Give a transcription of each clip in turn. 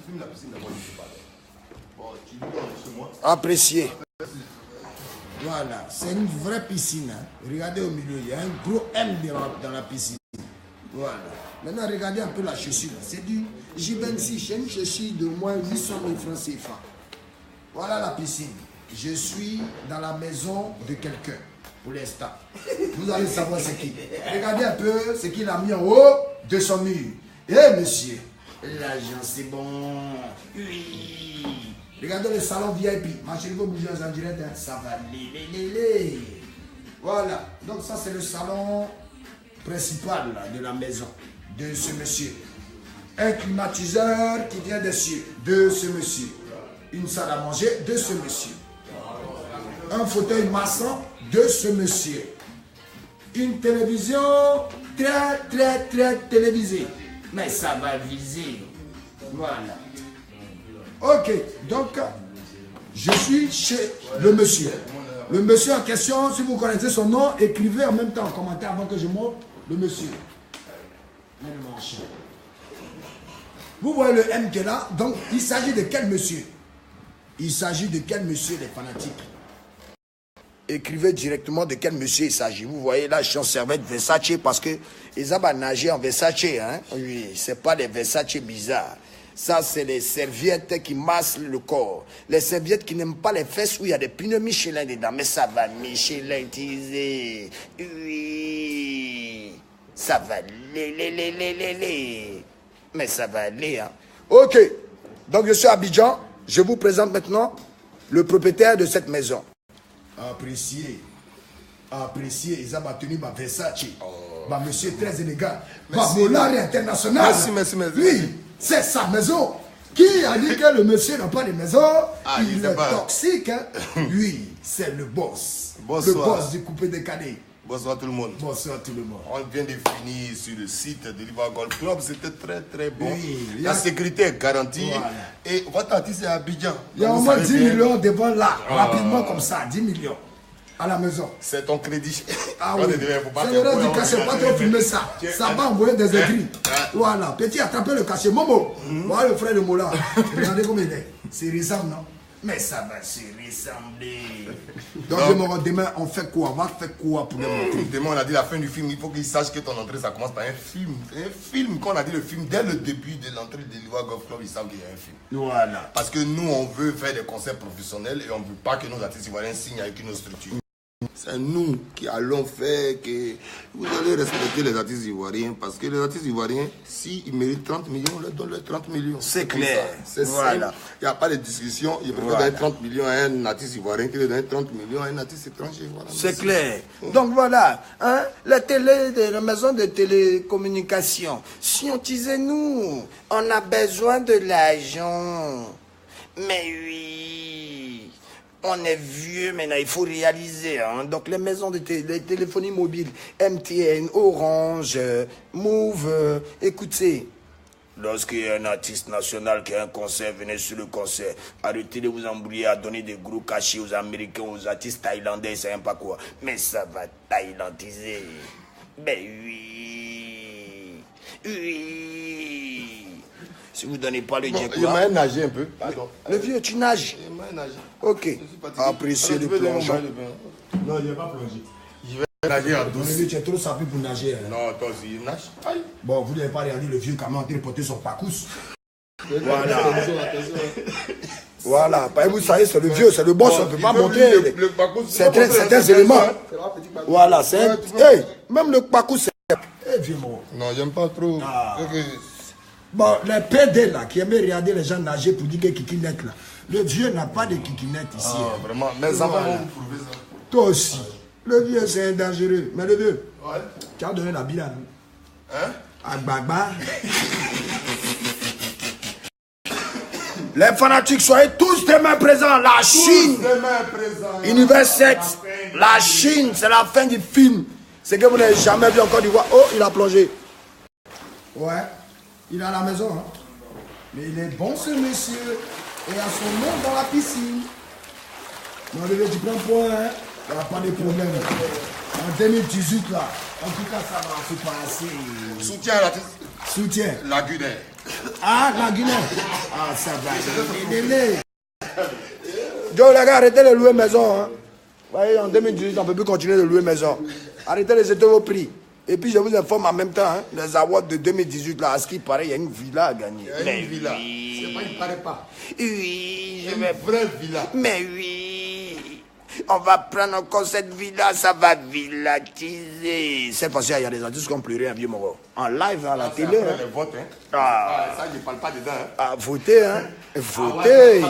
filmes la piscine d'abord, je sais pas. Bon, tu dis chez moi. Appréciez. Voilà, c'est une vraie piscine. Hein. Regardez au milieu, il y a un gros M dans la piscine. Voilà. Maintenant, regardez un peu la chaussure. C'est du Givenchy, c'est une chaussure de moins 800 000 francs CFA. Voilà la piscine. Je suis dans la maison de quelqu'un pour l'instant. Vous allez savoir c'est qui. Regardez un peu ce qu'il a mis en haut de son mur. Eh monsieur, l'argent c'est bon. Oui. Regardez le salon VIP. Ma chérie, vous bougez en direct, hein. Ça va lé. Voilà. Donc ça c'est le salon principal là, de la maison de ce monsieur. Un climatiseur qui vient dessus de ce monsieur. Une salle à manger de ce monsieur. Un fauteuil maçon de ce monsieur. Une télévision très télévisée. Mais ça va viser. Voilà. Ok, donc je suis chez le monsieur. Le monsieur en question, si vous connaissez son nom, écrivez en même temps en commentaire avant que je montre le monsieur. Vous voyez le M qui est là, donc il s'agit de quel monsieur? Il s'agit de quel monsieur, les fanatiques? Écrivez directement de quel monsieur il s'agit. Vous voyez là, je suis en serviette Versace parce que ils ont nagé en Versace. Hein? Oui, c'est pas des Versace bizarres. Ça, c'est les serviettes qui massent le corps. Les serviettes qui n'aiment pas les fesses où il y a des pneus Michelin dedans. Mais ça va Michelin utiliser. Oui. Ça va Mais ça va aller. Hein? Ok. Donc, je suis à Abidjan. Je vous présente maintenant le propriétaire de cette maison. Appréciez. Ils ont tenu ma Versace. Ma monsieur très élégant. Ma Molari international. Merci. Oui, c'est sa maison. Qui a dit que le monsieur n'a pas de maison? Il est toxique. Hein? Lui, c'est le boss. Bonsoir. Le boss du coupé décalé. Bonsoir tout le monde. Bonsoir tout le monde. On vient de finir sur le site de l'Ivoire Golf Club. C'était très bon. Oui, la sécurité est garantie. Voilà. Et votre artiste est à Abidjan. Il y a au moins 10 millions devant là, rapidement comme ça, 10 millions à la maison. C'est ton crédit. Ah oui, c'est le du cachet, pas trop filmer ça. Ça va envoyer des écrits. Voilà, petit, attrapez le cachet. Momo, voilà le frère de Mola. Regardez comme il est. C'est ressemble, non? Mais ça va se ressembler. Donc demain, on fait quoi? On va faire quoi pour le montrer? Demain, on a dit la fin du film. Il faut qu'il sache que ton entrée, ça commence par un film. Un film, quand on a dit le film, dès le début de l'entrée de l'Ivoire Golf Club, ils savent qu'il y a un film. Voilà. Parce que nous, on veut faire des concerts professionnels et on ne veut pas que nos artistes ivoiriens signent avec une autre structure. C'est nous qui allons faire que vous allez respecter les artistes ivoiriens parce que les artistes ivoiriens, s'ils méritent 30 millions, on leur donne les 30 millions. C'est clair. C'est voilà. Il n'y a pas de discussion. Il préfère donner 30 millions à un artiste ivoirien que de donner 30 millions à un artiste étranger. Voilà. C'est clair. Donc voilà, hein, la maison de télécommunication, scientisez-nous. On a besoin de l'argent. Mais oui. On est vieux maintenant, il faut réaliser. Hein. Donc les maisons de téléphonie mobile, MTN, Orange, Move, écoutez. Lorsqu'il y a un artiste national qui a un concert, venez sur le concert. Arrêtez de vous embrouiller à donner des gros cachets aux Américains, aux artistes thaïlandais, c'est pas quoi. Mais ça va thaïlandiser. Mais oui. Si vous ne donnez pas le bon, il m'a nagé un peu. Pardon. Le vieux, tu nages? Il m'a nagé. Ok. Appréciez le plongeon. Non, il n'est pas plongé. Je vais nager en douce. Tu es trop sapé pour nager. Hein. Non, toi aussi, il nage. Aïe. Bon, vous n'avez pas regardé le vieux comment il porter son parcours. Voilà. Voilà. Vous savez, c'est le vieux, c'est le boss, on ne peut pas monter. Certains éléments. Voilà, c'est un... Hey, même le parcours, c'est... Hey, vieux mot. Non, j'aime pas trop. Bon, les PD là, qui aimaient regarder les gens nager pour dire que kikinette là. Le vieux n'a pas de kikinette ici. Ah, vraiment, mes enfants vont vous prouver ça. Toi aussi. Le vieux, c'est un dangereux. Mais le vieux, tu as donné la bille à nous. Hein? À Gbagba. Les fanatiques, soyez tous demain présents. La Chine. Univers 7. La Chine, c'est la fin du film. C'est que vous n'avez jamais vu encore du voir. Oh, il a plongé. Ouais. Il est à la maison, hein. Mais il est bon ce monsieur. Et a son nom dans la piscine. Non, le tu prends point, hein. Il n'y a pas de problème. En 2018, là. En tout cas, ça va se passer. Soutien à l'artiste. Soutien. La Guinée. Ah, la Guinée. Ah, ça va. Donc, les gars, arrêtez de louer maison. Hein. Vous voyez, en 2018, on ne peut plus continuer de louer maison. Arrêtez de jeter vos prix. Et puis, je vous informe en même temps, hein, les awards de 2018, là, à ce qui paraît, il y a une villa à gagner. Il y a une villa. C'est pas, il ne paraît pas. Oui, Une vraie villa. Mais oui, on va prendre encore cette villa, ça va villatiser. Cette fois-ci, il y a des artistes qui ont pleuré un vieux moro. En live, à la télé. Après les votes, hein. Ça, je ne parle pas dedans. Hein. Ah, votez, hein. Votez.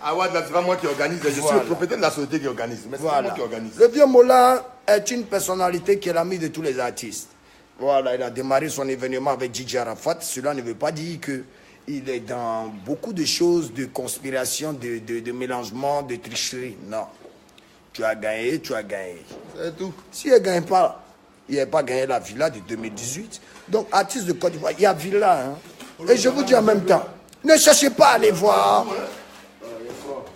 Ah ouais, c'est pas moi qui organise. Je suis le propriétaire de la société qui organise. Mais c'est pas moi qui organise. Le vieux Mola est une personnalité qui est l'ami de tous les artistes. Voilà, il a démarré son événement avec DJ Arafat. Cela ne veut pas dire qu'il est dans beaucoup de choses de conspiration, de mélangement, de tricherie. Non. Tu as gagné, tu as gagné. C'est tout. S'il ne gagne pas, il n'a pas gagné la villa de 2018. Donc, artiste de Côte d'Ivoire, il y a villa. Hein. Et je vous dis en même temps, ne cherchez pas à aller voir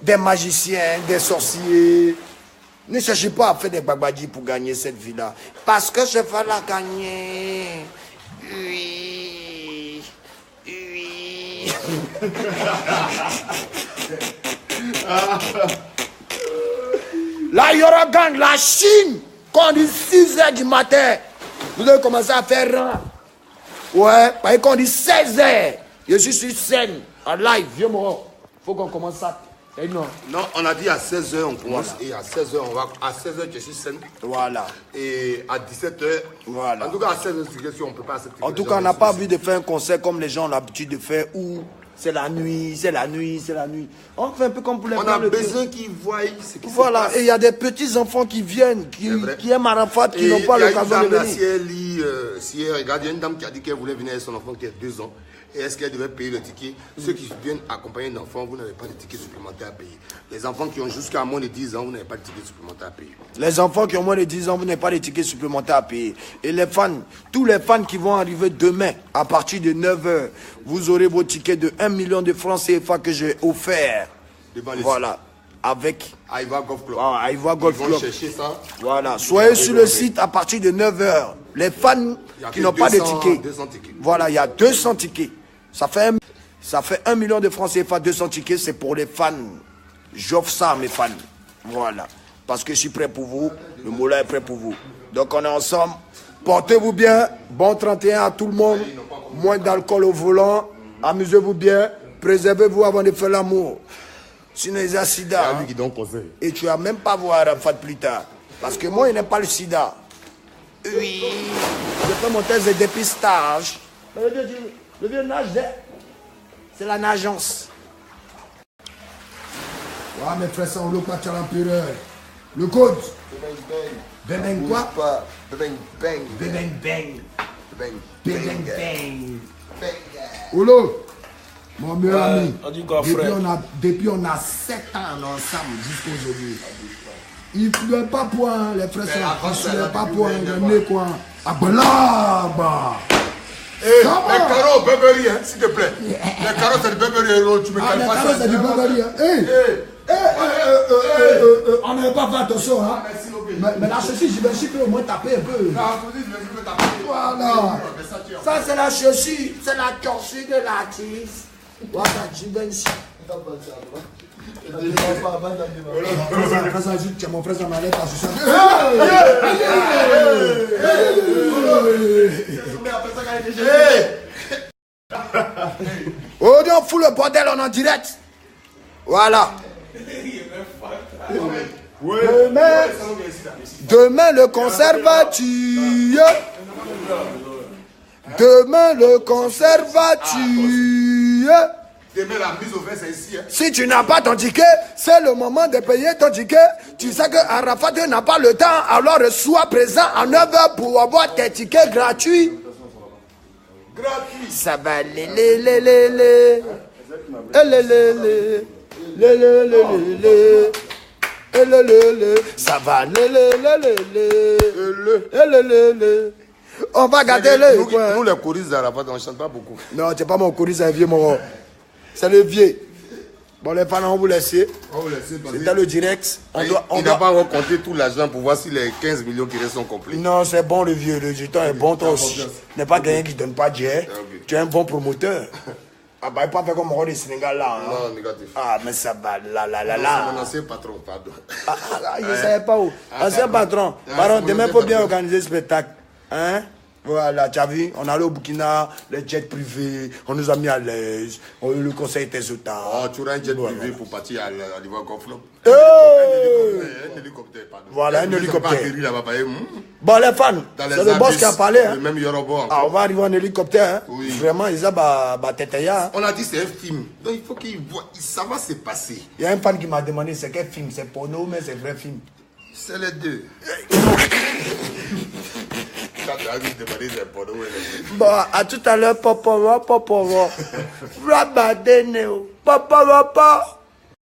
des magiciens, des sorciers. Ne cherchez pas à faire des babadis pour gagner cette villa. Parce que je vais la gagner. Oui. Oui. Là, il y aura gang, la Chine, quand on dit 6h du matin, vous allez commencer à faire rang. Ouais, parce que quand on dit 16h, je suis sur scène, en live, vieux moi, faut qu'on commence ça. Non. Non, on a dit à 16h on commence, voilà. Et à 16h on va, à 16h je suis scène. Voilà. Et à 17h, voilà. En tout cas à 16h on ne peut pas accepter. En tout cas, on n'a pas envie de faire un concert comme les gens ont l'habitude de faire où c'est la nuit, c'est la nuit, c'est la nuit. On fait un peu comme pour les on a besoin qu'ils voient ce qui voilà. Se passe. Et il y a des petits enfants qui viennent, qui aiment Arafat, qui n'ont pas l'occasion de venir. Si elle regarde, il y a une dame qui a dit qu'elle voulait venir avec son enfant qui a 2 ans. Et est-ce qu'elle devait payer le ticket? Ceux qui viennent accompagner l'enfant, vous n'avez pas de ticket supplémentaire à payer. Les enfants qui ont jusqu'à moins de 10 ans, vous n'avez pas de ticket supplémentaire à payer. Les enfants qui ont moins de 10 ans, vous n'avez pas de ticket supplémentaire à payer. Et les fans, tous les fans qui vont arriver demain, à partir de 9h, vous aurez vos tickets de 1 million de francs CFA que j'ai offert. Voilà. Avec Aïva Golf Club. Aïva Golf Club. Chercher ça. Voilà. Soyez sur le site à partir de 9h. Les fans qui n'ont pas de tickets. 200 tickets. Voilà, il y a 200 tickets. Ça fait 1 million de francs CFA, 200 tickets, c'est pour les fans. J'offre ça à mes fans. Voilà. Parce que je suis prêt pour vous. Le Mola est prêt pour vous. Donc on est ensemble. Portez-vous bien. Bon 31 à tout le monde. Moins d'alcool au volant. Amusez-vous bien. Préservez-vous avant de faire l'amour. Sinon, il y a sida. Lui qui donne conseil. Et tu vas même pas voir Arafat plus tard. Parce que moi, il n'aime pas le sida. Oui. Je fais mon test de dépistage. Le vieux nage, c'est la nageance. Ouais, mes frères, ça, on le pas l'empereur. Le code. Bebeng quoi? Bebeng bang. Bebeng bang. Bebeng bang. Olo, mon meilleur ami. Depuis on a 7 ans ensemble jusqu'à aujourd'hui. Il ne pleut pas point, les frères. Il ne pleut pas point, il est quoi? Ah, bah. Les carreaux, Burberry, hein, s'il te plaît. Les carreaux, c'est du Burberry, tu me calmes pas ça. Les carreaux, c'est du Burberry, on n'avait pas fait attention, hein. Mais la chaussure, je peux au moins taper un peu. Voilà. Ça, c'est la chaussure, c'est la chaussure de l'artiste. Voilà, Givenchy. Mon frère, ça m'allait pas sur oh, on fout le bordel, on est en direct. Voilà. Demain le conservateur. Demain le conservateur. Demain la mise au vert, c'est ici. Hein. Si tu n'as pas ton ticket, c'est le moment de payer ton ticket. Tu sais que Arafat n'a pas le temps, alors sois présent à 9h pour avoir tes tickets gratuits. Gratuit. Ça va ça va on va garder le coin. Nous les choristes d'Arafat, on ne chante pas beaucoup. Non, c'est pas mon choriste, c'est un vieux moro. C'est le vieux. Bon, les fans, on vous laisse. C'était le direct. On n'a pas recompté tout l'argent pour voir si les 15 millions qui restent sont complets. Non, c'est bon le vieux. Le jeton est bon, toi aussi. Tu n'es pas quelqu'un qui ne donne pas d'hier. Tu es un bon promoteur. Ah bah il peut pas faire comme Moro du Sénégal là. Hein. Non, négatif. Ah mais ça va là. C'est mon ancien patron, pardon. Je ne savais pas où. Ancien patron. Pardon, demain il faut bien organiser le spectacle. Hein? Voilà, tu as vu, on allait au Burkina, les jets privés, on nous a mis à l'aise, le conseil était total. Oh, tu auras un jet privé pour partir à l'Ivoire Conflop. Un hélicoptère, pardon. Voilà, un hélicoptère. Bon, les fans, c'est le boss qui a parlé. Hein. Même Yoruba. Ah, on va arriver en hélicoptère. Hein. Oui. Vraiment, ils ont hein. On a dit c'est un film. Donc il faut qu'ils voient, ça va se passer. Il y a un fan qui m'a demandé c'est quel film, c'est porno mais c'est vrai film. C'est les deux. Bon, à tout à l'heure, papa. Rabadene, papa.